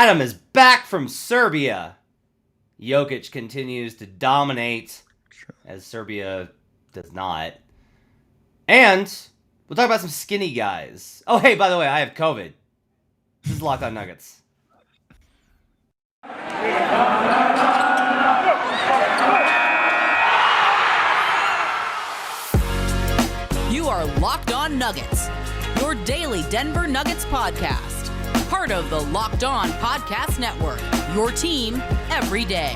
Adam is back from Serbia. Jokic continues to dominate as Serbia does not. And we'll talk about some skinny guys. Oh, hey, by the way, I have COVID. This is Locked On Nuggets. You are Locked On Nuggets, your daily Denver Nuggets podcast. Part of the Locked On Podcast Network, your team every day.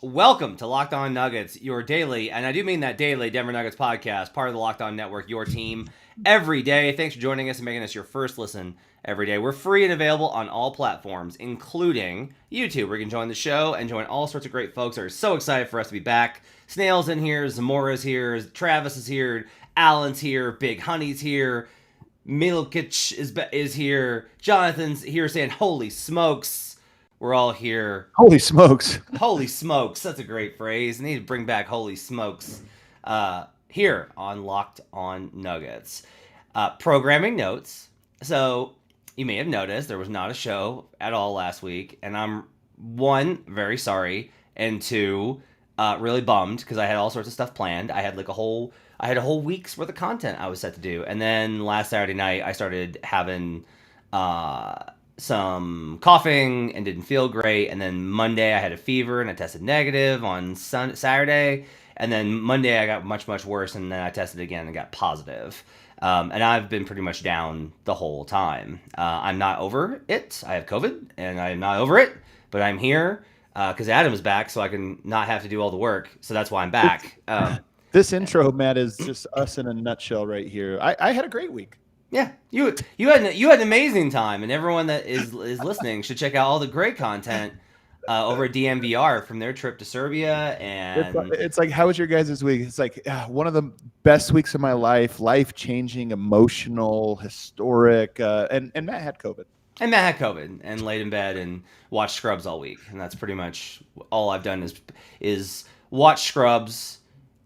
Welcome to Locked On Nuggets, your daily, and I do mean that daily, Denver Nuggets podcast, part of the Locked On Network, your team every day. Thanks for joining us and making us your first listen every day. We're free and available on all platforms, including YouTube, where you can join the show and join all sorts of great folks that are so excited for us to be back. Snail's in here, Zamora's here, Travis is here, Alan's here, Big Honey's here, Milkic is here, Jonathan's here saying, holy smokes. We're all here. Holy smokes. Holy smokes. That's a great phrase. I need to bring back holy smokes here on Locked On Nuggets. Programming notes. So you may have noticed there was not a show at all last week. And I'm, one, very sorry. And two, really bummed because I had all sorts of stuff planned. I had a whole week's worth of content I was set to do. And then last Saturday night, I started having some coughing and didn't feel great. And then Monday I had a fever and I tested negative on Saturday. And then Monday I got much, much worse. And then I tested again and got positive. And I've been pretty much down the whole time. I'm not over it. I have COVID and I'm not over it, but I'm here because Adam is back so I can not have to do all the work. So that's why I'm back. This intro, Matt, is just us in a nutshell right here. I had a great week. Yeah, you had an amazing time, and everyone that is listening should check out all the great content over at DMVR from their trip to Serbia. And it's like, how was your guys' week? It's like one of the best weeks of my life, life-changing, emotional, historic, and Matt had COVID. And Matt had COVID and laid in bed and watched Scrubs all week, and that's pretty much all I've done is watch Scrubs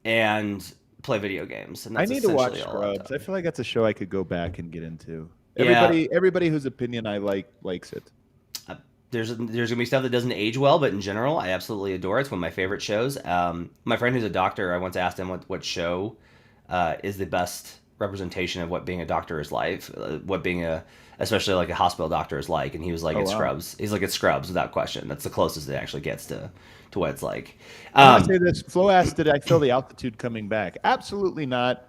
and play video games. And that's I need to watch Scrubs. I feel like that's a show I could go back and get into. Everybody whose opinion I likes it. There's gonna be stuff that doesn't age well, but in general, I absolutely adore it. It's one of my favorite shows. My friend who's a doctor, I once asked him what show is the best representation of what being a doctor is like, what being especially like a hospital doctor is like, and he was like, Scrubs. He's like, it's Scrubs without question. That's the closest it actually gets to what it's like. I say this. Flo asked, did I feel the altitude coming back? Absolutely not.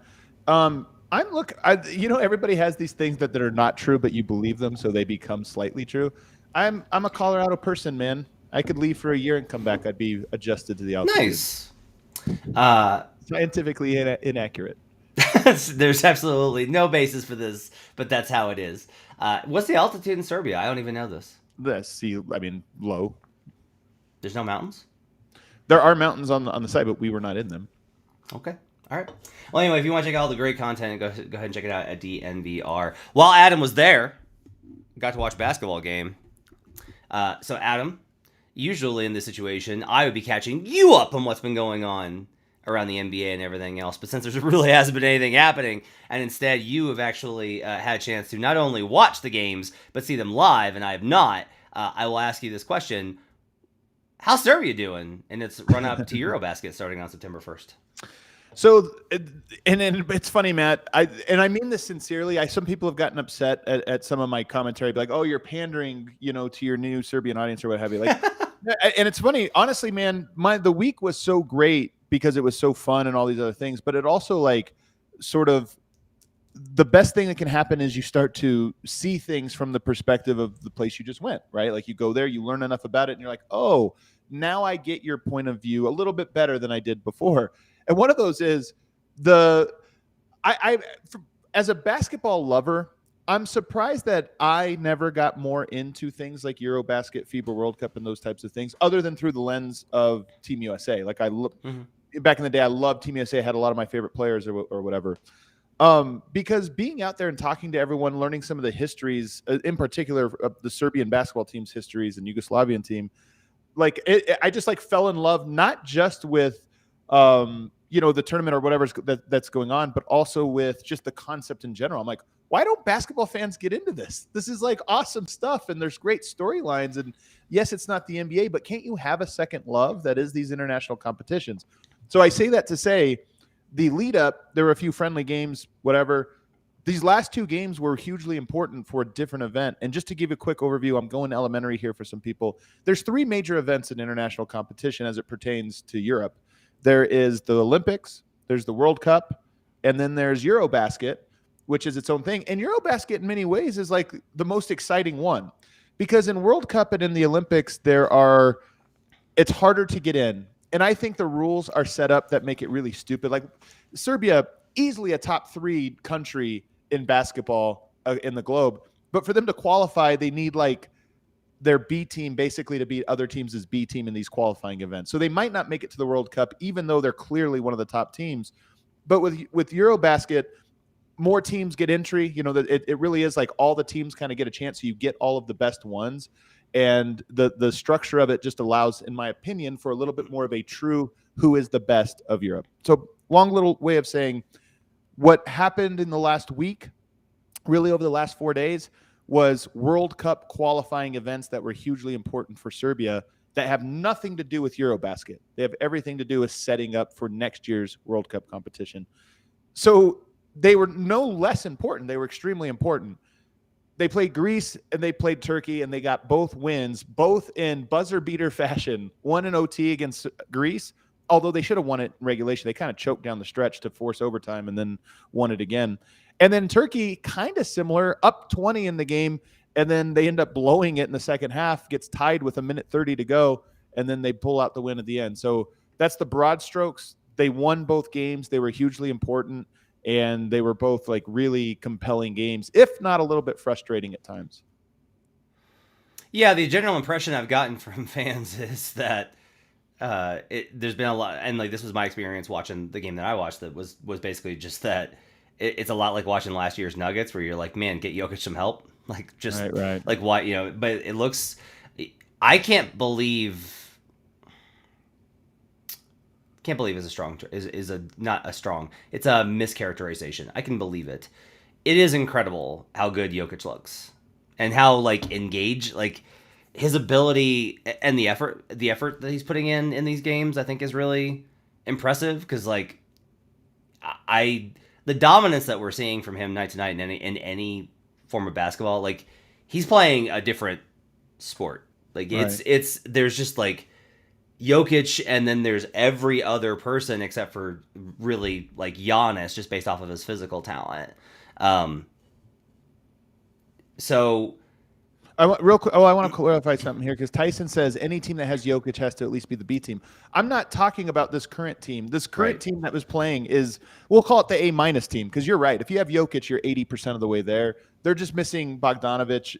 Everybody has these things that are not true, but you believe them, so they become slightly true. I'm a Colorado person, man. I could leave for a year and come back. I'd be adjusted to the altitude. Nice. Scientifically inaccurate. There's absolutely no basis for this, but that's how it is. What's the altitude in Serbia? I don't even know this. Low. There's no mountains? There are mountains on the site, but we were not in them. Okay. All right. Well, anyway, if you want to check out all the great content, go ahead and check it out at DNVR. While Adam was there, got to watch a basketball game. So, Adam, usually in this situation, I would be catching you up on what's been going on around the NBA and everything else. But since there really hasn't been anything happening, and instead you have actually had a chance to not only watch the games, but see them live, and I have not, I will ask you this question. How's Serbia doing in its run-up to EuroBasket starting on September 1st? So, and it's funny, Matt, I mean this sincerely. Some people have gotten upset at some of my commentary, like, oh, you're pandering, to your new Serbian audience or what have you. Like, and it's funny, honestly, man, the week was so great because it was so fun and all these other things, but it also sort of the best thing that can happen is you start to see things from the perspective of the place you just went, right? Like you go there, you learn enough about it, and you're like, oh, now I get your point of view a little bit better than I did before. And one of those is as a basketball lover, I'm surprised that I never got more into things like EuroBasket, FIBA World Cup, and those types of things, other than through the lens of Team USA. Like back in the day, I loved Team USA, had a lot of my favorite players or whatever. Because being out there and talking to everyone, learning some of the histories, in particular of the Serbian basketball team's histories and Yugoslavian team, I just fell in love, not just with, the tournament or whatever that's going on, but also with just the concept in general. I'm like, why don't basketball fans get into this? This is like awesome stuff, and there's great storylines. And yes, it's not the NBA, but can't you have a second love that is these international competitions? So I say that to say the lead up, there were a few friendly games, whatever. These last two games were hugely important for a different event. And just to give you a quick overview, I'm going elementary here for some people. There's three major events in international competition as it pertains to Europe. There is the Olympics, there's the World Cup, and then there's EuroBasket, which is its own thing. And EuroBasket in many ways is like the most exciting one, because in World Cup and in the Olympics, it's harder to get in. And I think the rules are set up that make it really stupid. Like Serbia, easily a top 3 country in basketball in the globe. But for them to qualify, they need like their B team basically to beat other teams as B team in these qualifying events. So they might not make it to the World Cup, even though they're clearly one of the top teams. But with EuroBasket, more teams get entry. You know, it really is like all the teams kind of get a chance. So you get all of the best ones. And the structure of it just allows, in my opinion, for a little bit more of a true who is the best of Europe. So long little way of saying what happened in the last week, really over the last 4 days, was World Cup qualifying events that were hugely important for Serbia that have nothing to do with EuroBasket. They have everything to do with setting up for next year's World Cup competition. So they were no less important. They were extremely important. They played Greece and they played Turkey, and they got both wins, both in buzzer beater fashion. One in OT against Greece, although they should have won it in regulation. They kind of choked down the stretch to force overtime and then won it again. And then Turkey, kind of similar, up 20 in the game, and then they end up blowing it in the second half, gets tied with 1:30 to go, and then they pull out the win at the end. So that's the broad strokes. They won both games. They were hugely important, and they were both like really compelling games, if not a little bit frustrating at times. Yeah, the general impression I've gotten from fans is that there's been a lot, and like this was my experience watching the game that I watched, that was basically just that it's a lot like watching last year's Nuggets, where you're like, man, get Jokic some help, like just right. like why, you know. But it looks, I can't believe is a strong is a not a strong. It's a mischaracterization. I can believe it. It is incredible how good Jokic looks and how like engaged, like his ability and the effort that he's putting in these games, I think is really impressive, because like the dominance that we're seeing from him night to night in any form of basketball, like he's playing a different sport. Like it's there's just like Jokic, and then there's every other person except for really like Giannis, just based off of his physical talent. So I want to clarify something here, because Tyson says any team that has Jokic has to at least be the B team. I'm not talking about this current team. This current team that was playing is, we'll call it the A- team, because you're right. If you have Jokic, you're 80% of the way there. They're just missing Bogdanovic,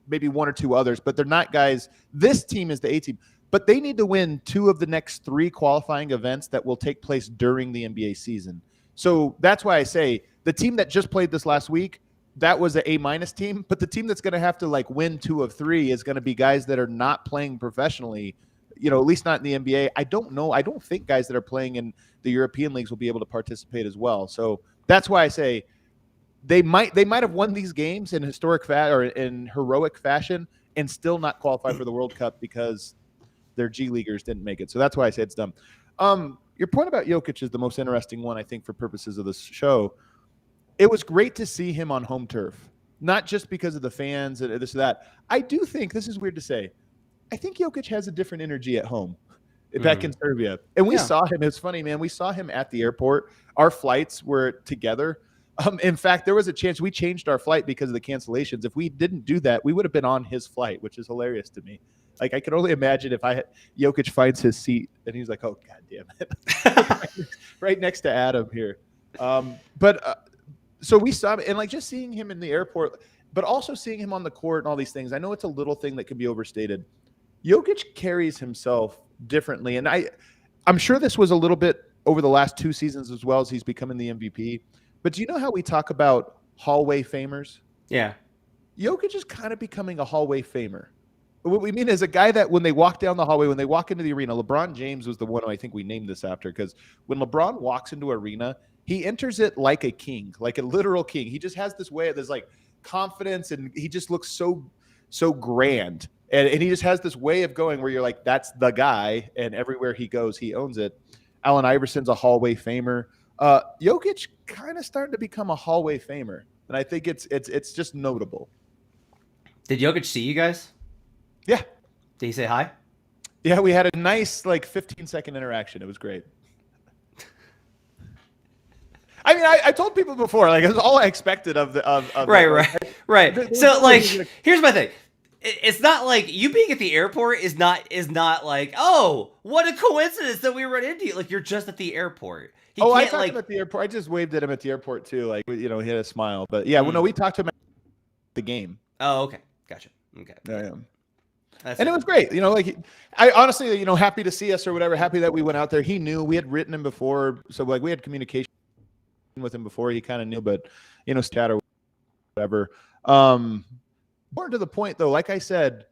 maybe one or two others, but they're not guys. This team is the A team, but they need to win 2 of the next 3 qualifying events that will take place during the NBA season. So that's why I say the team that just played this last week, that was an A- team, but the team that's going to have to like win 2 of 3 is going to be guys that are not playing professionally, you know, at least not in the NBA. I don't know. I don't think guys that are playing in the European leagues will be able to participate as well. So that's why I say they might have won these games in heroic fashion and still not qualify for the World Cup because their G Leaguers didn't make it. So that's why I say it's dumb. Your point about Jokic is the most interesting one, I think, for purposes of this show. It was great to see him on home turf, not just because of the fans and this or that. I do think, this is weird to say, I think Jokic has a different energy at home back in Serbia. And we saw him. It's funny, man. We saw him at the airport. Our flights were together. In fact, there was a chance we changed our flight because of the cancellations. If we didn't do that, we would have been on his flight, which is hilarious to me. Like, I could only imagine if Jokic finds his seat and he's like, oh, God damn it. right next to Adam here. So we saw him, and like just seeing him in the airport, but also seeing him on the court and all these things. I know it's a little thing that can be overstated. Jokic carries himself differently. And I'm sure this was a little bit over the last 2 seasons as well as he's becoming the MVP. But do you know how we talk about hallway famers? Yeah. Jokic is kind of becoming a hallway famer. What we mean is a guy that when they walk down the hallway, when they walk into the arena, LeBron James was the one who I think we named this after, because when LeBron walks into arena, he enters it like a king, like a literal king. He just has this way. There's like confidence, and he just looks so grand. And he just has this way of going where you're like, that's the guy. And everywhere he goes, he owns it. Allen Iverson's a hallway famer. Jokic kind of starting to become a hallway famer. And I think it's just notable. Did Jokic see you guys? Yeah. Did he say hi? Yeah, we had a nice 15-second interaction. It was great. I mean, I told people before, it was all I expected of right. So here's my thing. It's not like you being at the airport is not like, oh, what a coincidence that we run into you. Like, you're just at the airport. I talked to him at the airport. I just waved at him at the airport too. He had a smile. But yeah, we talked to him at the game. Oh, okay. Gotcha. Okay. Yeah. And it was great. I honestly, happy to see us or whatever, happy that we went out there. He knew we had written him before. So we had communication with him before. He kind of knew, but, stat or whatever. More to the point, though, like I said,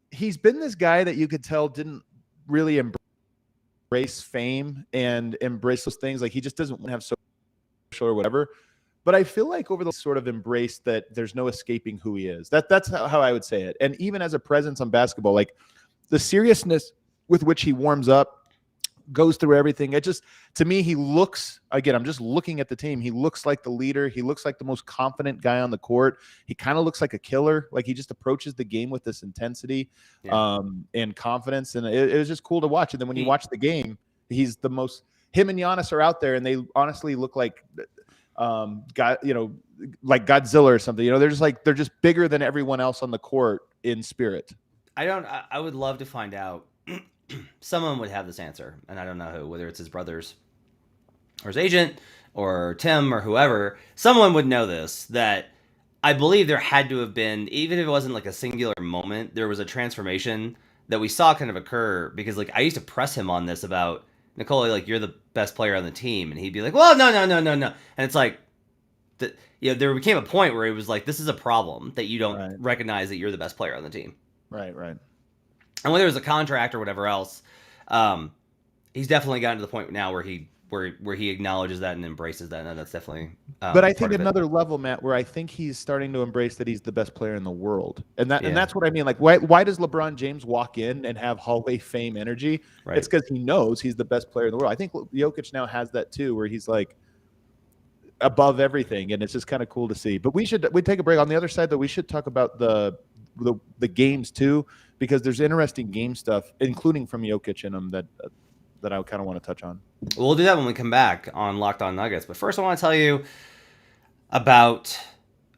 he's been this guy that you could tell didn't really embrace fame and embrace those things. Like, he just doesn't have social or whatever. But I feel like over the sort of embrace that there's no escaping who he is. That's how I would say it. And even as a presence on basketball, the seriousness with which he warms up, goes through everything. It just, to me, he looks, again, I'm just looking at the team. He looks like the leader. He looks like the most confident guy on the court. He kind of looks like a killer. Like, he just approaches the game with this intensity and confidence. And it was just cool to watch. And then when you watch the game, he's the most, him and Giannis are out there and they honestly look like, like Godzilla or something. They're just bigger than everyone else on the court in spirit. I would love to find out. Someone would have this answer, and I don't know who, whether it's his brothers or his agent or Tim or whoever. Someone would know this, that I believe there had to have been, even if it wasn't like a singular moment, there was a transformation that we saw kind of occur, because I used to press him on this about, Nikola, you're the best player on the team, and he'd be like, well, no. And it's like, there became a point where it was like, this is a problem that you don't recognize that you're the best player on the team. Right. And whether it was a contract or whatever else, he's definitely gotten to the point now where he acknowledges that and embraces that, and that's definitely. But I think another level, Matt, where I think he's starting to embrace that he's the best player in the world, and that's what I mean. Why does LeBron James walk in and have Hall of Fame energy? Right. It's because he knows he's the best player in the world. I think Jokic now has that too, where he's above everything, and it's just kind of cool to see. But we take a break. On the other side, though, we should talk about the games too, because there's interesting game stuff, including from Jokic in them that I kind of want to touch on. We'll do that when we come back on Locked On Nuggets. But first, I want to tell you about.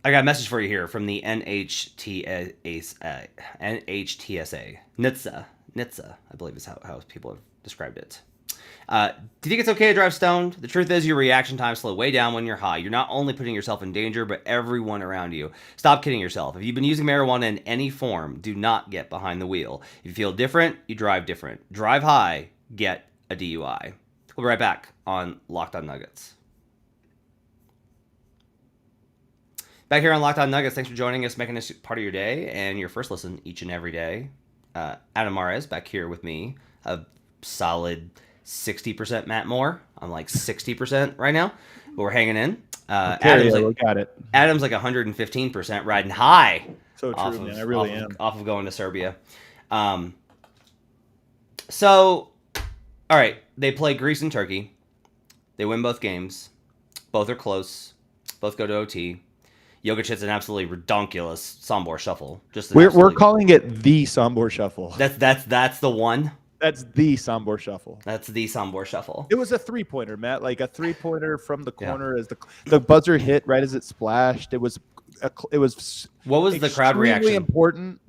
I got a message for you here from the NHTSA, NHTSA, I believe is how people have described it. Do you think it's okay to drive stoned? The truth is, your reaction time slows way down when you're high. You're not only putting yourself in danger, but everyone around you. Stop kidding yourself. If you've been using marijuana in any form, do not get behind the wheel. If you feel different, you drive different. Drive high, get a DUI. We'll be right back on Locked On Nuggets. Back here on Locked On Nuggets, thanks for joining us, making this part of your day and your first listen each and every day. Adam Mares back here with me, a solid 60% Matt Moore. I'm 60% right now, but we're hanging in. Adam's 115% riding high. So true, man. I really am. Off of going to Serbia. So, all right, they play Greece and Turkey. They win both games. Both are close. Both go to OT. Jokic hits an absolutely redonkulous Sambor Shuffle. We're calling it the Sambor Shuffle. That's the one. That's the Sambor Shuffle. That's the Sambor Shuffle. It was a three-pointer, Matt. A three-pointer from the corner as the buzzer hit right as it splashed. It was. What was the crowd reaction? Extremely important.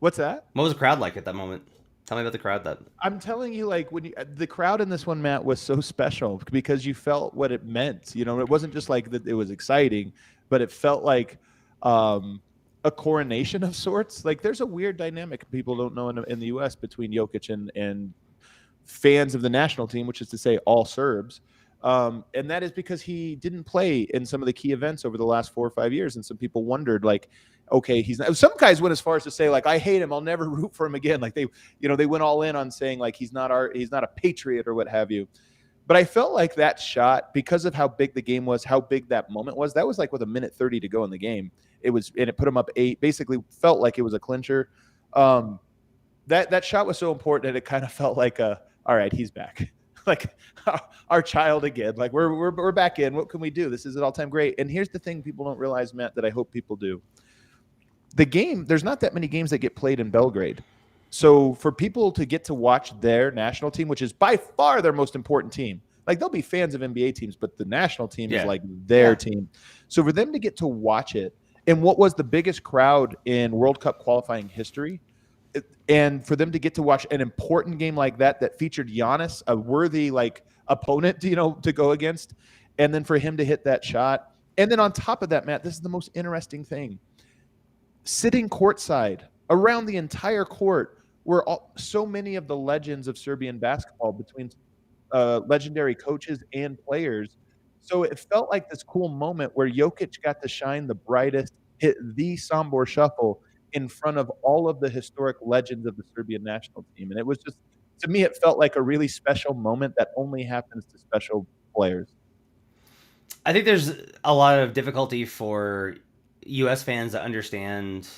What's that? What was the crowd like at that moment? Tell me about the crowd. I'm telling you, the crowd in this one, Matt, was so special because you felt what it meant. It wasn't just that it was exciting, but it felt like a coronation of sorts. There's a weird dynamic people don't know in the U.S. between Jokic and fans of the national team, which is to say all Serbs. And that is because he didn't play in some of the key events over the last 4 or 5 years. And some people wondered, okay, he's not. Some guys went as far as to say, I hate him. I'll never root for him again. They went all in on saying he's not a patriot or what have you. But I felt like that shot, because of how big the game was, how big that moment was, that was like with a minute 30 to go in the game. And it put them up 8, basically felt like it was a clincher. That shot was so important that it kind of felt like all right, he's back. Like our child again. Like we're back in. What can we do? This is an all-time great. And here's the thing people don't realize, Matt, that I hope people do. The game, there's not that many games that get played in Belgrade. So for people to get to watch their national team, which is by far their most important team, like they'll be fans of NBA teams, but the national team is like their team. So for them to get to watch it in what was the biggest crowd in World Cup qualifying history, and for them to get to watch an important game like that featured Giannis, a worthy like opponent, to go against, and then for him to hit that shot. And then on top of that, Matt, this is the most interesting thing. Sitting courtside around the entire court were so many of the legends of Serbian basketball, between legendary coaches and players. So it felt like this cool moment where Jokic got to shine the brightest, hit the Sambor Shuffle in front of all of the historic legends of the Serbian national team. And it was just, to me, it felt like a really special moment that only happens to special players. I think there's a lot of difficulty for U.S. fans to understand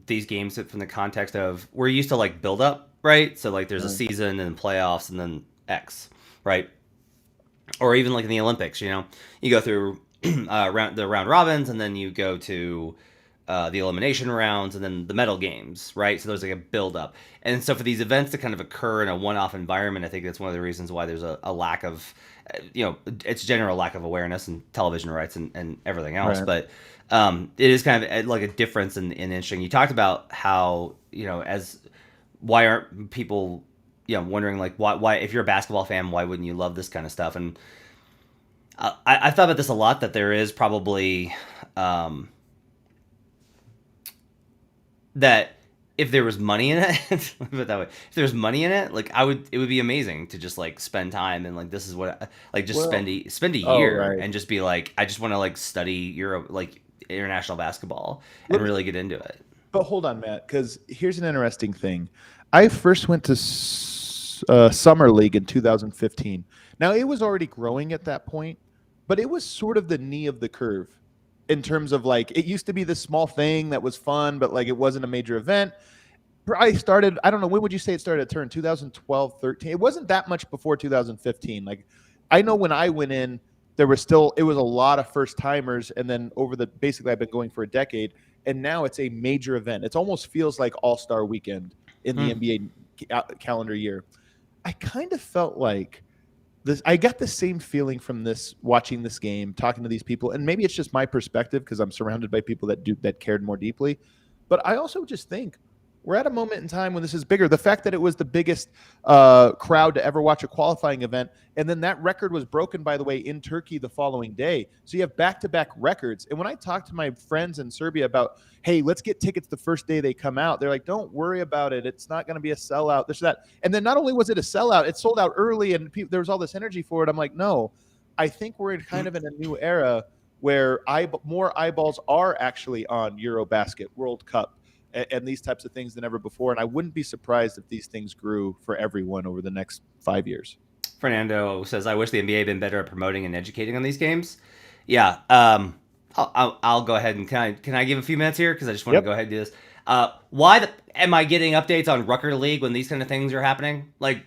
these games from the context of, we're used to like build up, right? So like there's a season and playoffs and then X, right? Or even like in the Olympics, you go through the round robins, and then you go to the elimination rounds, and then the medal games, right? So there's like a build up. And so for these events to kind of occur in a one-off environment, I think that's one of the reasons why there's a lack of, it's general lack of awareness and television rights and everything else. Right. But it is kind of like a difference in interesting. You talked about how, why aren't people, wondering like why, if you're a basketball fan, why wouldn't you love this kind of stuff? And I thought about this a lot, that there is probably, that if there was money in it, put it that way, if there's money in it, like it would be amazing to just like spend time and like, this is what, like just spend a year and just be like, I just want to like study international basketball and really get into it. But hold on, Matt, because here's an interesting thing. I first went to Summer League in 2015. Now, it was already growing at that point, but it was sort of the knee of the curve in terms of like, it used to be this small thing that was fun, but like it wasn't a major event. I started, I don't know, when would you say it started to turn? 2012, 13? It wasn't that much before 2015. Like, I know when I went in, it was a lot of first timers. And then basically I've been going for a decade, and now it's a major event. It almost feels like All-Star weekend in the NBA calendar year. I kind of felt like this. I got the same feeling from watching this game, talking to these people, and maybe it's just my perspective because I'm surrounded by people that cared more deeply. But I also just think we're at a moment in time when this is bigger. The fact that it was the biggest crowd to ever watch a qualifying event, and then that record was broken, by the way, in Turkey the following day. So you have back-to-back records. And when I talk to my friends in Serbia about, hey, let's get tickets the first day they come out, they're like, don't worry about it. It's not going to be a sellout, this or that. And then not only was it a sellout, it sold out early, and there was all this energy for it. I'm like, no, I think we're kind of in a new era where more eyeballs are actually on EuroBasket, World Cup, and these types of things than ever before. And I wouldn't be surprised if these things grew for everyone over the next 5 years. Fernando says, I wish the NBA had been better at promoting and educating on these games. Yeah. I'll go ahead and can I give a few minutes here? Because I just want to go ahead and do this. Am I getting updates on Rucker League when these kind of things are happening? Like,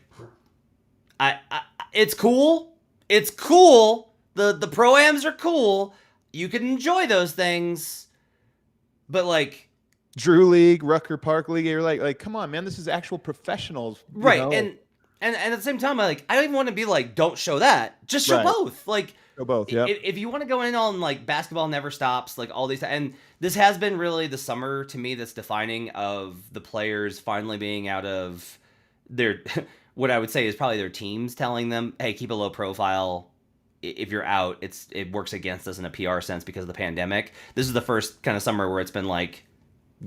it's cool. It's cool. The pro-ams are cool. You can enjoy those things. But like, Drew League, Rucker Park League, you're like, come on, man, this is actual professionals, right? And at the same time, I don't even want to be like, don't show that, just show both. Like, show both. Yeah. If you want to go in on like basketball never stops, like all these, and this has been really the summer to me that's defining of the players finally being out of their, what I would say is probably their teams telling them, hey, keep a low profile. If you're out, it works against us in a PR sense because of the pandemic. This is the first kind of summer where it's been like,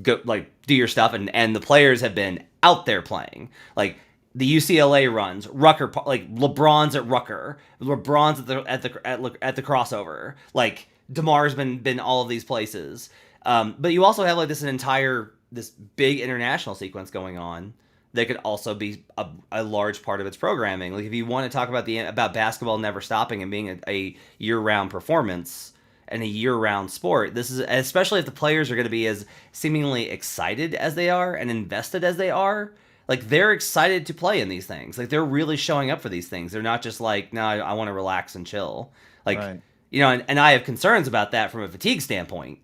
go like do your stuff, and the players have been out there playing. Like the UCLA runs, Rucker, like LeBron's at Rucker, LeBron's at the crossover, like DeMar's been all of these places. But you also have like this big international sequence going on. they could also be a large part of its programming. Like if you want to talk about basketball never stopping and being a year-round performance and a year-round sport, this is especially if the players are going to be as seemingly excited as they are and invested as they are. Like they're excited to play in these things. Like they're really showing up for these things. They're not just like, no, I want to relax and chill. Like, Right. And I have concerns about that from a fatigue standpoint.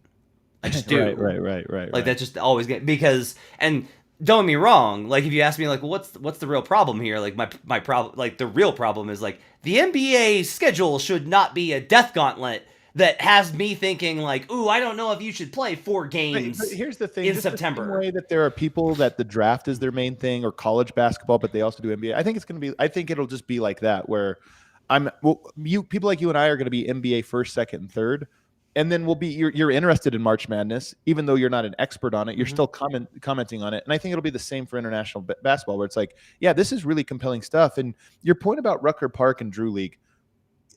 I just do. Right. Like that's just always because, and don't get me wrong. Like if you ask me, like, well, what's the real problem here? Like my problem, like the real problem is like the NBA schedule should not be a death gauntlet that has me thinking like, ooh, I don't know if you should play 4 games. But here's the thing: in just September. The same way that there are people that the draft is their main thing, or college basketball, but they also do NBA. I think it'll just be like that, where people like you and I are going to be NBA first, second, and third. And then you're interested in March Madness, even though you're not an expert on it. You're still commenting on it. And I think it'll be the same for international basketball, where it's like, yeah, this is really compelling stuff. And your point about Rucker Park and Drew League,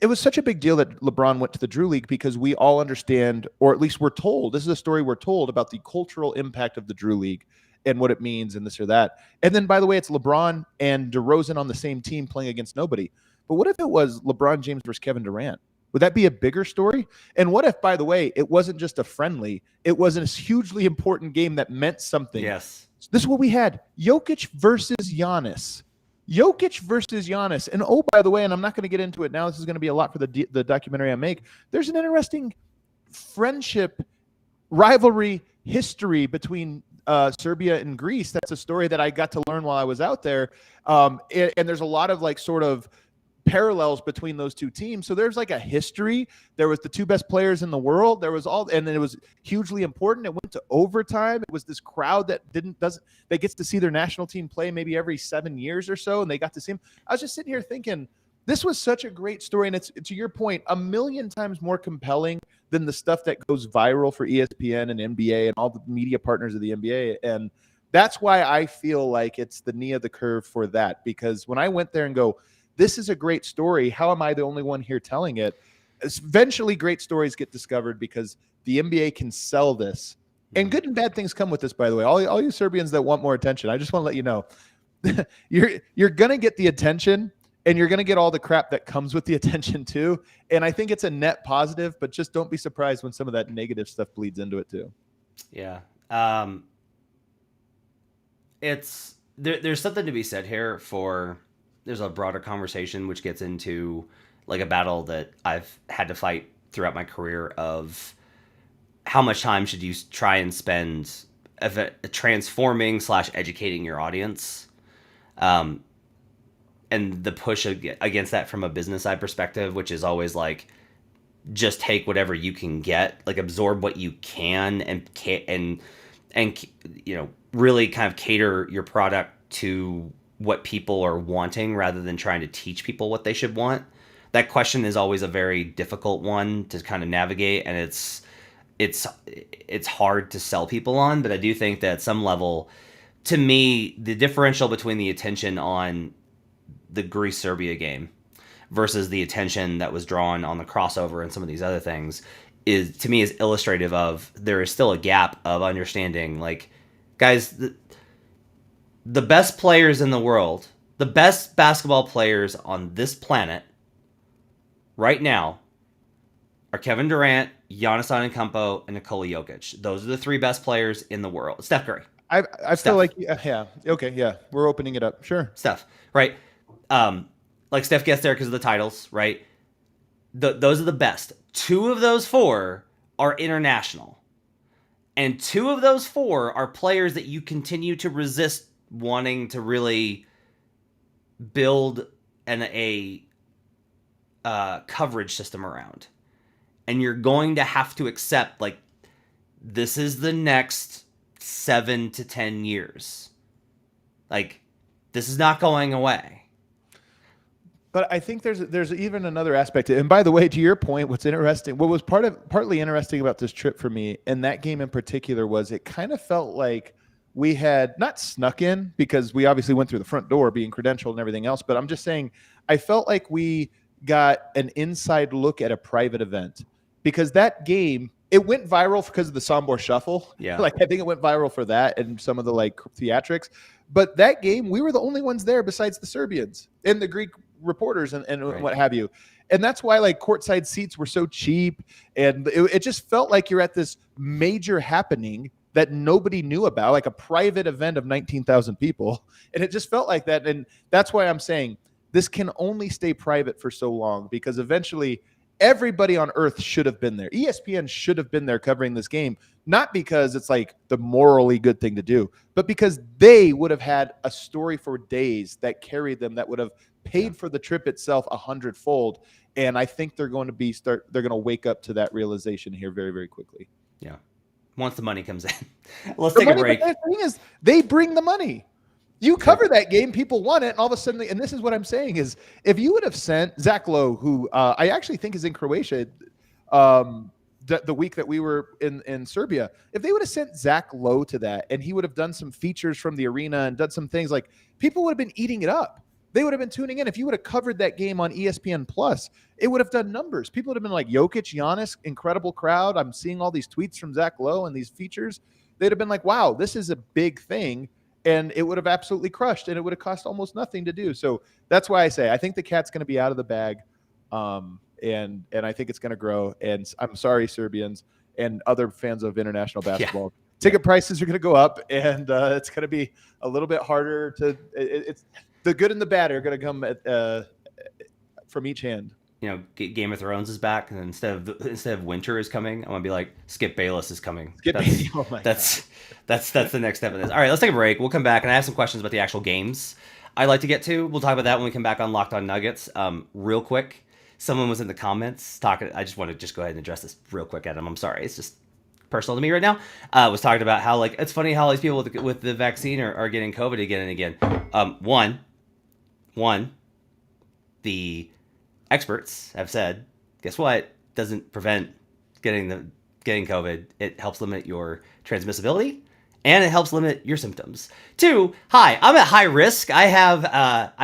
it was such a big deal that LeBron went to the Drew League because we all understand, or at least we're told, this is a story we're told about the cultural impact of the Drew League and what it means and this or that. And then, by the way, it's LeBron and DeRozan on the same team playing against nobody. But what if it was LeBron James versus Kevin Durant? Would that be a bigger story? And what if, by the way, it wasn't just a friendly, it was a hugely important game that meant something? Yes. So this is what we had. Jokic versus Giannis. And oh, by the way, and I'm not going to get into it now. This is going to be a lot for the documentary I make. There's an interesting friendship, rivalry, history between Serbia and Greece. That's a story that I got to learn while I was out there. And there's a lot of like sort of parallels between those two teams. So there's like a history. There was the 2 best players in the world. There was and then it was hugely important. It went to overtime. It was this crowd that that gets to see their national team play maybe every 7 years or so. And they got to see him. I was just sitting here thinking, this was such a great story. And it's, to your point, a million times more compelling than the stuff that goes viral for ESPN and NBA and all the media partners of the NBA. And that's why I feel like it's the knee of the curve for that, because when I went there and go, this is a great story, how am I the only one here telling it? Eventually, great stories get discovered because the NBA can sell this. And good and bad things come with this, by the way. All you Serbians that want more attention, I just want to let you know, you're going to get the attention, and you're going to get all the crap that comes with the attention too. And I think it's a net positive, but just don't be surprised when some of that negative stuff bleeds into it too. Yeah. There's something to be said here for... There's a broader conversation which gets into like a battle that I've had to fight throughout my career of how much time should you try and spend transforming / educating your audience. And the push against that from a business side perspective, which is always like, just take whatever you can get, like absorb what you can and really kind of cater your product to what people are wanting rather than trying to teach people what they should want. That question is always a very difficult one to kind of navigate, and it's hard to sell people on. But I do think that at some level, to me, the differential between the attention on the Greece-Serbia game versus the attention that was drawn on the crossover and some of these other things is, to me, is illustrative of there is still a gap of understanding. Like, guys, the best players in the world, the best basketball players on this planet right now are Kevin Durant, Giannis Antetokounmpo, and Nikola Jokic. Those are the 3 best players in the world. Steph Curry. I feel like, yeah. Okay, yeah. We're opening it up. Sure. Steph, right? Like Steph gets there because of the titles, right? Those are the best. 2 of those 4 are international. And 2 of those 4 are players that you continue to resist wanting to really build a coverage system around. And you're going to have to accept, like, this is the next 7 to 10 years. Like, this is not going away. But I think there's even another aspect. And by the way, to your point, what was partly interesting about this trip for me, and that game in particular, was it kind of felt like we had not snuck in, because we obviously went through the front door being credentialed and everything else. But I'm just saying, I felt like we got an inside look at a private event, because that game It went viral because of the Sambor Shuffle. Yeah. Like, I think it went viral for that and some of the like theatrics. But that game, we were the only ones there besides the Serbians and the Greek reporters and Right. what have you. And that's why like courtside seats were so cheap. And it just felt like you're at this major happening that nobody knew about, like a private event of 19,000 people. And it just felt like that. And that's why I'm saying this can only stay private for so long, because eventually everybody on earth should have been there. ESPN should have been there covering this game, not because it's like the morally good thing to do, but because they would have had a story for days that carried them, that would have paid for the trip itself 100-fold. And I think they're going to wake up to that realization here very, very quickly. Yeah. Once the money comes in. Let's take a break. The thing is, they bring the money. You cover that game, people want it, and all of a sudden, and this is what I'm saying is, if you would have sent Zach Lowe, who I actually think is in Croatia, the week that we were in Serbia, if they would have sent Zach Lowe to that, and he would have done some features from the arena and done some things, like, people would have been eating it up. They would have been tuning in. If you would have covered that game on ESPN Plus, it would have done numbers. People would have been like, Jokic, Giannis, incredible crowd. I'm seeing all these tweets from Zach Lowe and these features. They'd have been like, wow, this is a big thing. And it would have absolutely crushed, and it would have cost almost nothing to do. So that's why I say I think the cat's going to be out of the bag, and I think it's going to grow. And I'm sorry, Serbians and other fans of international basketball. Yeah. Ticket prices are going to go up, and it's going to be a little bit harder to. It's the good and the bad are going to come from each hand. You know, Game of Thrones is back, and instead of winter is coming, I'm gonna be like, Skip Bayless is coming. That's the next step in this. All right, let's take a break. We'll come back, and I have some questions about the actual games I'd like to get to. We'll talk about that when we come back on Locked On Nuggets. Real quick, someone was in the comments talking. I just want to go ahead and address this real quick, Adam. I'm sorry, it's just personal to me right now. Was talking about how, like, it's funny how all these people with the vaccine are getting COVID again and again. One, the experts have said, guess what? Doesn't prevent getting COVID. It helps limit your transmissibility, and it helps limit your symptoms. 2, hi, I'm at high risk. I've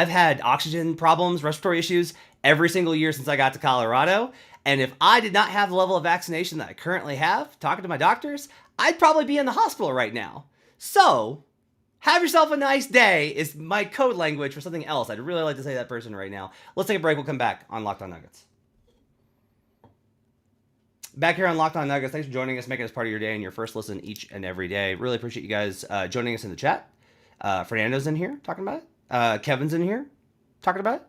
had oxygen problems, respiratory issues every single year since I got to Colorado. And if I did not have the level of vaccination that I currently have, talking to my doctors, I'd probably be in the hospital right now. So have yourself a nice day is my code language for something else. I'd really like to say to that person right now. Let's take a break. We'll come back on Locked On Nuggets. Back here on Locked On Nuggets. Thanks for joining us, making us part of your day and your first listen each and every day. Really appreciate you guys joining us in the chat. Fernando's in here talking about it. Kevin's in here talking about it.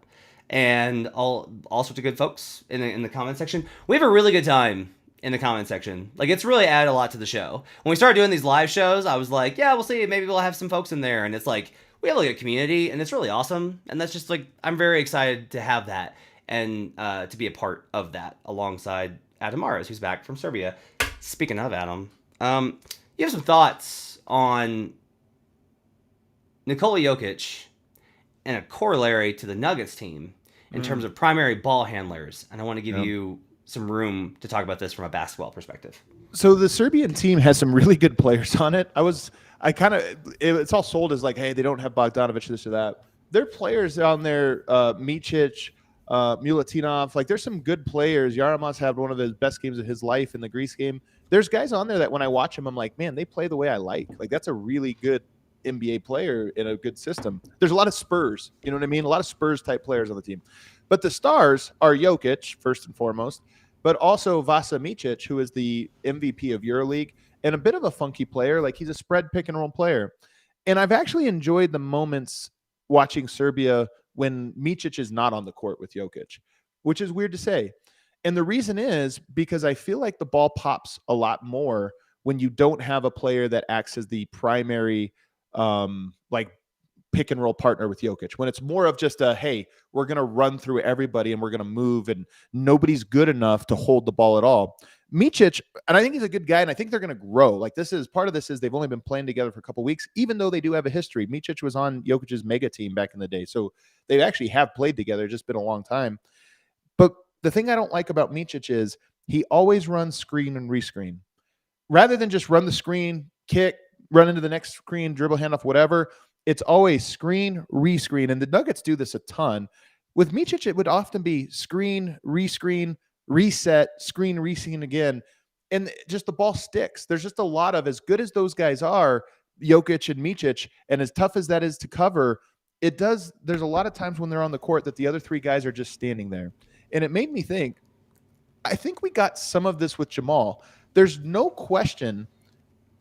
And all sorts of good folks in the comment section. We have a really good time in the comment section. Like, it's really added a lot to the show. When we started doing these live shows, I was like, yeah, we'll see. Maybe we'll have some folks in there. And it's like, we have like a community, and it's really awesome. And that's just like, I'm very excited to have that and to be a part of that alongside Adam Mares, who's back from Serbia. Speaking of Adam, you have some thoughts on Nikola Jokic and a corollary to the Nuggets team in terms of primary ball handlers. And I want to give you some room to talk about this from a basketball perspective. So the Serbian team has some really good players on it. It's all sold as like, hey, they don't have Bogdanovic, this or that. Their players on there, Micic, Mulatinov, like, there's some good players. Yaramaz had one of the best games of his life in the Greece game. There's guys on there that when I watch them, I'm like, man, they play the way I like. Like, that's a really good NBA player in a good system. There's a lot of Spurs, you know what I mean? A lot of Spurs type players on the team. But the stars are Jokic, first and foremost, but also Vasa Micic, who is the MVP of EuroLeague and a bit of a funky player. Like, he's a spread pick and roll player. And I've actually enjoyed the moments watching Serbia when Micic is not on the court with Jokic, which is weird to say. And the reason is because I feel like the ball pops a lot more when you don't have a player that acts as the primary like pick and roll partner with Jokic, when it's more of just a, hey, we're going to run through everybody and we're going to move and nobody's good enough to hold the ball at all. Micic, and I think he's a good guy, and I think they're going to grow. Like, this is part of this is they've only been playing together for a couple of weeks, even though they do have a history. Micic was on Jokic's mega team back in the day. So they actually have played together, just been a long time. But the thing I don't like about Micic is he always runs screen and rescreen. Rather than just run the screen, kick, run into the next screen, dribble, handoff, whatever. It's always screen, rescreen. And the Nuggets do this a ton. With Micic, it would often be screen, rescreen, reset, screen, rescreen again. and just the ball sticks. There's just a lot of, as good as those guys are, Jokic and Micic, and as tough as that is to cover, there's a lot of times when they're on the court that the other three guys are just standing there. And it made me think, I think we got some of this with Jamal. There's no question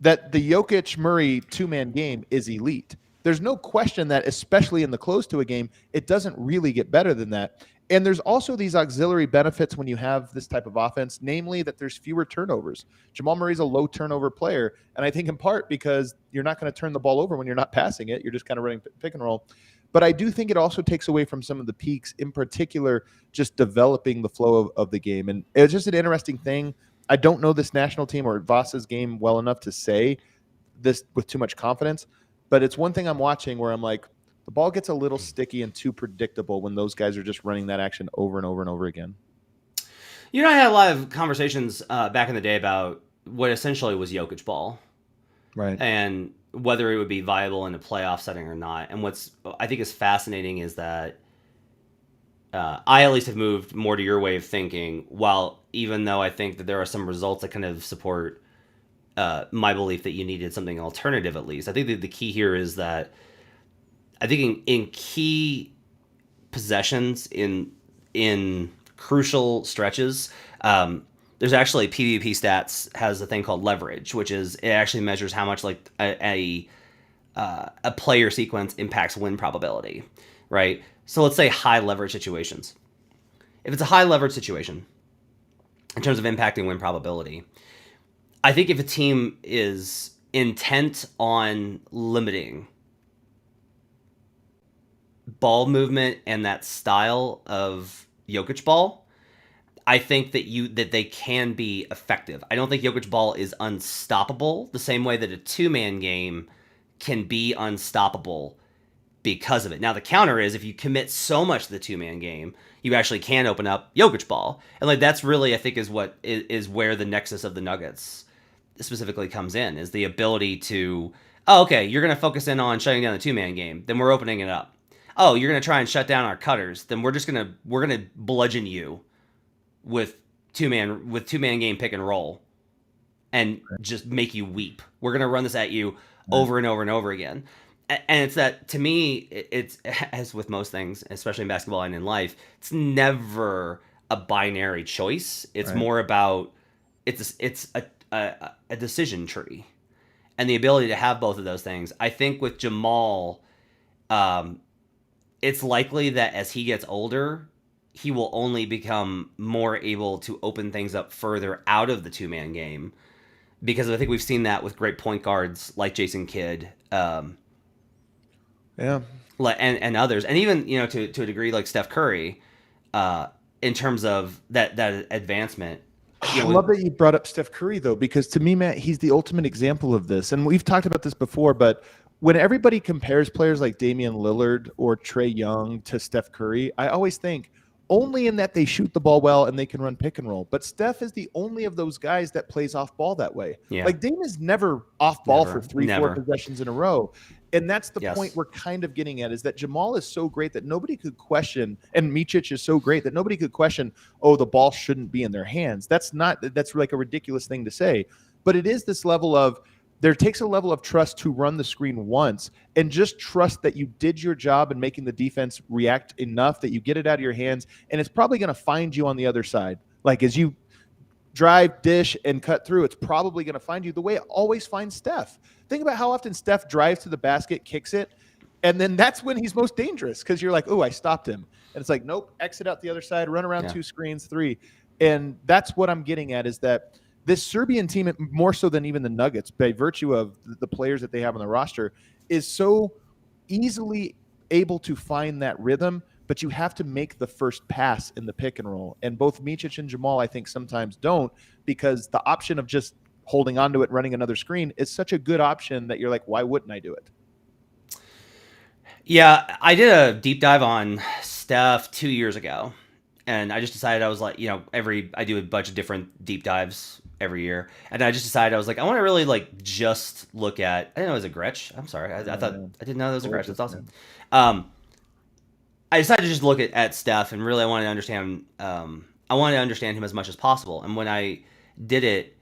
that the Jokic-Murray two-man game is elite. There's no question that, especially in the close to a game, it doesn't really get better than that. And there's also these auxiliary benefits when you have this type of offense, namely that there's fewer turnovers. Jamal Murray's a low turnover player, and I think in part because you're not going to turn the ball over when you're not passing it. You're just kind of running pick and roll. But I do think it also takes away from some of the peaks, in particular, just developing the flow of the game. And it's just an interesting thing. I don't know this national team or Vasa's game well enough to say this with too much confidence, but it's one thing I'm watching where I'm like, the ball gets a little sticky and too predictable when those guys are just running that action over and over and over again. You know, I had a lot of conversations back in the day about what essentially was Jokic ball. Right. And whether it would be viable in a playoff setting or not. And what's I think is fascinating is that I at least have moved more to your way of thinking, while even though I think that there are some results that kind of support my belief that you needed something alternative at least. I think that the key here is that I think in key possessions, in crucial stretches, there's actually PvP stats has a thing called leverage, which is it actually measures how much like a player sequence impacts win probability, right? So let's say high leverage situations. If it's a high leverage situation in terms of impacting win probability, I think if a team is intent on limiting ball movement and that style of Jokic ball, I think that they can be effective. I don't think Jokic ball is unstoppable the same way that a two-man game can be unstoppable because of it. Now the counter is if you commit so much to the two-man game, you actually can open up Jokic ball. And like that's really I think is what is where the nexus of the Nuggets specifically comes in, is the ability to, oh, okay, you're going to focus in on shutting down the two-man game, then we're opening it up. Oh, you're going to try and shut down our cutters, then we're going to bludgeon you with two-man game pick and roll and just make you weep. We're going to run this at you over and over and over again. And it's that, to me, it's as with most things, especially in basketball and in life, it's never a binary choice. It's more about, it's a decision tree. And the ability to have both of those things. I think with Jamal, it's likely that as he gets older, he will only become more able to open things up further out of the two-man game, because I think we've seen that with great point guards like Jason Kidd, and others, and even to a degree like Steph Curry, in terms of that advancement. I love that you brought up Steph Curry though, because to me, Matt, he's the ultimate example of this, and we've talked about this before, but when everybody compares players like Damian Lillard or Trae Young to Steph Curry, I always think, only in that they shoot the ball well and they can run pick and roll. But Steph is the only of those guys that plays off ball that way. Yeah. Like Dame is never off ball for 3-4 possessions in a row. And that's the point we're kind of getting at, is that Jamal is so great that nobody could question, and Micic is so great that nobody could question, oh, the ball shouldn't be in their hands. That's like a ridiculous thing to say. But it is this level of, there takes a level of trust to run the screen once and just trust that you did your job in making the defense react enough that you get it out of your hands, and it's probably going to find you on the other side. Like as you drive, dish, and cut through, it's probably going to find you the way it always finds Steph. Think about how often Steph drives to the basket, kicks it, and then that's when he's most dangerous, because you're like, oh, I stopped him. And it's like, nope, exit out the other side, run around 2 screens, 3. And that's what I'm getting at, is that this Serbian team, more so than even the Nuggets, by virtue of the players that they have on the roster, is so easily able to find that rhythm, but you have to make the first pass in the pick and roll. And both Micic and Jamal, I think, sometimes don't, because the option of just holding onto it, running another screen is such a good option that you're like, why wouldn't I do it? Yeah, I did a deep dive on Steph 2 years ago, and I just decided I was like, I do a bunch of different deep dives every year, and I just decided I was like, I want to really like just look at, I didn't know it was a Gretsch. I'm sorry, I thought I didn't know that was a Gretsch. That's awesome. I decided to just look at Steph, and really I wanted to understand him as much as possible. And when I did it,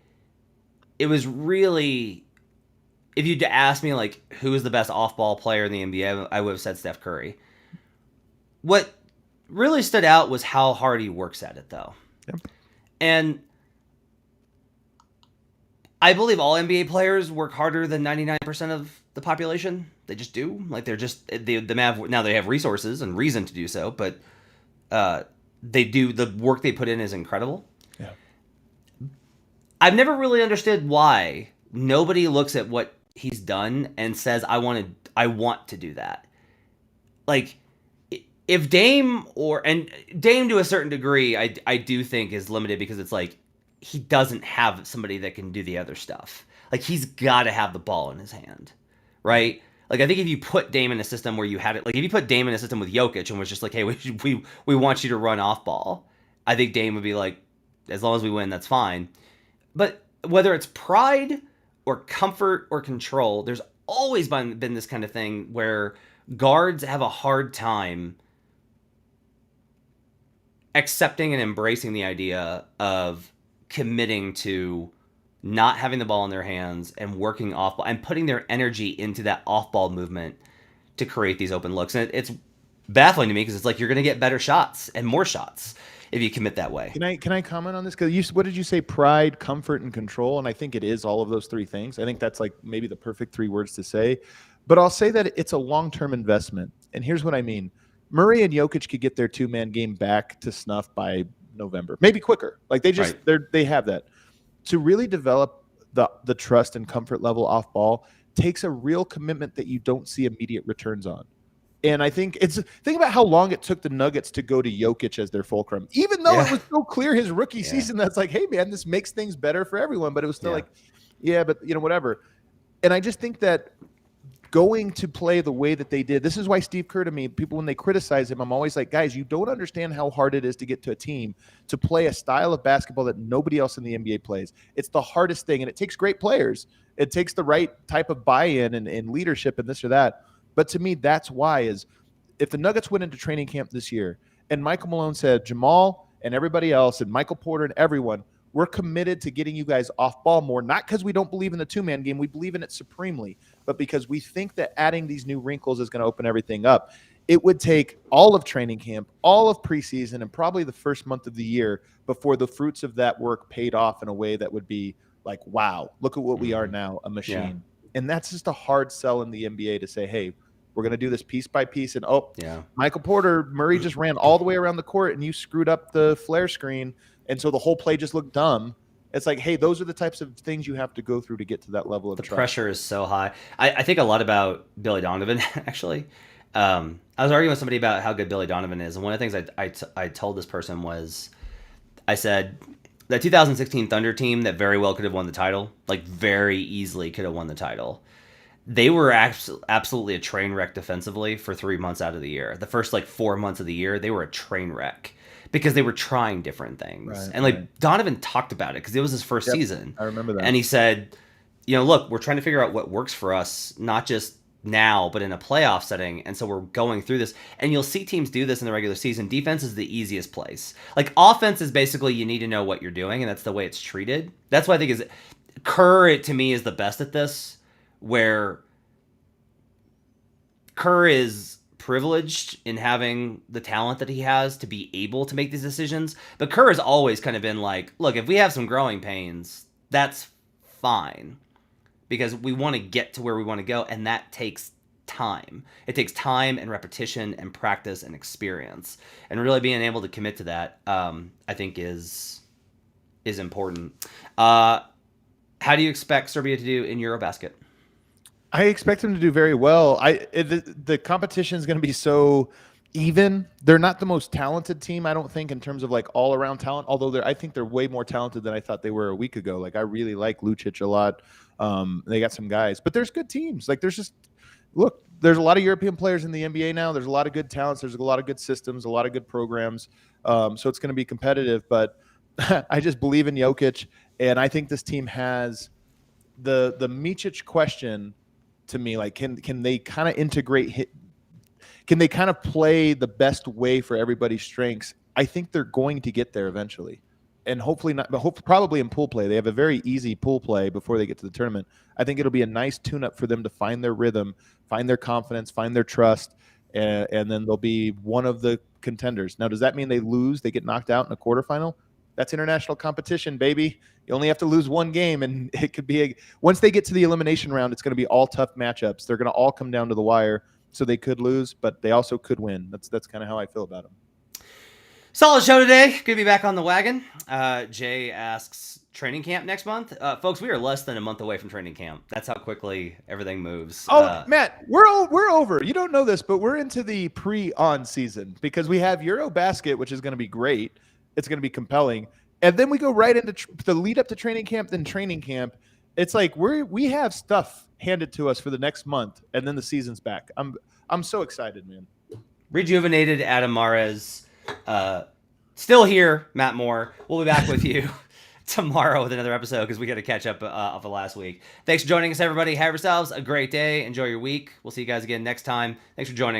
it was really, if you'd asked me like who is the best off-ball player in the NBA, I would have said Steph Curry. What really stood out was how hard he works at it, though. Yep. And I believe all NBA players work harder than 99% of the population. They just do. Like they're just they have resources and reason to do so, but they do, the work they put in is incredible. Yeah. I've never really understood why nobody looks at what he's done and says I want to do that. Like if Dame Dame to a certain degree, I do think is limited because it's like he doesn't have somebody that can do the other stuff. Like he's got to have the ball in his hand, right? Like I think if you put Dame in a system where you had it, like if you put Dame in a system with Jokic and was just like, hey, we want you to run off ball, I think Dame would be like, as long as we win, that's fine. But whether it's pride or comfort or control, there's always been this kind of thing where guards have a hard time accepting and embracing the idea of committing to not having the ball in their hands and working off ball and putting their energy into that off ball movement to create these open looks. And it's baffling to me because it's like you're going to get better shots and more shots if you commit that way. Can I comment on this? Because what did you say? Pride, comfort, and control. And I think it is all of those three things. I think that's like maybe the perfect three words to say. But I'll say that it's a long-term investment. And here's what I mean. Murray and Jokic could get their two-man game back to snuff by November, maybe quicker. Like they have that. To really develop the trust and comfort level off ball takes a real commitment that you don't see immediate returns on. And I think think about how long it took the Nuggets to go to Jokic as their fulcrum, even though it was so clear his rookie season that's like, hey man, this makes things better for everyone. But it was still like, but whatever. And I just think that going to play the way that they did, this is why Steve Kerr, to me, people when they criticize him, I'm always like, guys, you don't understand how hard it is to get to a team to play a style of basketball that nobody else in the NBA plays. It's the hardest thing, and it takes great players. It takes the right type of buy-in and leadership and this or that. But to me, that's why is if the Nuggets went into training camp this year and Michael Malone said, Jamal and everybody else and Michael Porter and everyone, we're committed to getting you guys off ball more, not because we don't believe in the two-man game. We believe in it supremely, but because we think that adding these new wrinkles is going to open everything up. It would take all of training camp, all of preseason, and probably the first month of the year before the fruits of that work paid off in a way that would be like, wow, look at what we are now, a machine. Yeah. And that's just a hard sell in the NBA to say, hey, we're going to do this piece by piece. And, Michael Porter, Murray just ran all the way around the court, and you screwed up the flare screen. And so the whole play just looked dumb. It's like, hey, those are the types of things you have to go through to get to that level of trust. The pressure is so high. I think a lot about Billy Donovan, actually. I was arguing with somebody about how good Billy Donovan is. And one of the things I told this person was, I said, that 2016 Thunder team that very well could have won the title, like very easily could have won the title. They were absolutely a train wreck defensively for 3 months out of the year. The first 4 months of the year, they were a train wreck. Because they were trying different things. Right, and Donovan talked about it because it was his first season. I remember that. And he said, look, we're trying to figure out what works for us, not just now, but in a playoff setting. And so we're going through this. And you'll see teams do this in the regular season. Defense is the easiest place. Offense is basically you need to know what you're doing, and that's the way it's treated. That's why I think Kerr, to me, is the best at this, where Kerr is privileged in having the talent that he has to be able to make these decisions. But Kerr has always kind of been like, look, if we have some growing pains, that's fine because we want to get to where we want to go. And that takes time. It takes time and repetition and practice and experience, and really being able to commit to that, I think is important. How do you expect Serbia to do in EuroBasket? I expect them to do very well. The competition is going to be so even. They're not the most talented team, I don't think, in terms of all around talent. Although I think they're way more talented than I thought they were a week ago. I really like Lucic a lot. They got some guys, but there's good teams. There's a lot of European players in the NBA now. There's a lot of good talents. There's a lot of good systems, a lot of good programs. So it's going to be competitive. But I just believe in Jokic, and I think this team has the Micic question. To me, can they kind of integrate? Can they kind of play the best way for everybody's strengths? I think they're going to get there eventually. and hopefully not, but probably in pool play. They have a very easy pool play before they get to the tournament. I think it'll be a nice tune-up for them to find their rhythm, find their confidence, find their trust, and then they'll be one of the contenders. Now, does that mean they lose? They get knocked out in a quarterfinal? That's international competition, baby. You only have to lose one game, and it could be once they get to the elimination round, it's going to be all tough matchups. They're going to all come down to the wire, so they could lose, but they also could win. That's kind of how I feel about them. Solid show today. Good to be back on the wagon. Jay asks, training camp next month? Folks, we are less than a month away from training camp. That's how quickly everything moves. Oh, Matt, we're over. You don't know this, but we're into the pre-on season because we have EuroBasket, which is going to be great. It's going to be compelling. And then we go right into the lead up to training camp, then training camp. It's like we have stuff handed to us for the next month, and then the season's back. I'm so excited, man. Rejuvenated Adam Mares. Still here, Matt Moore. We'll be back with you tomorrow with another episode because we got to catch up of the last week. Thanks for joining us, everybody. Have yourselves a great day. Enjoy your week. We'll see you guys again next time. Thanks for joining us.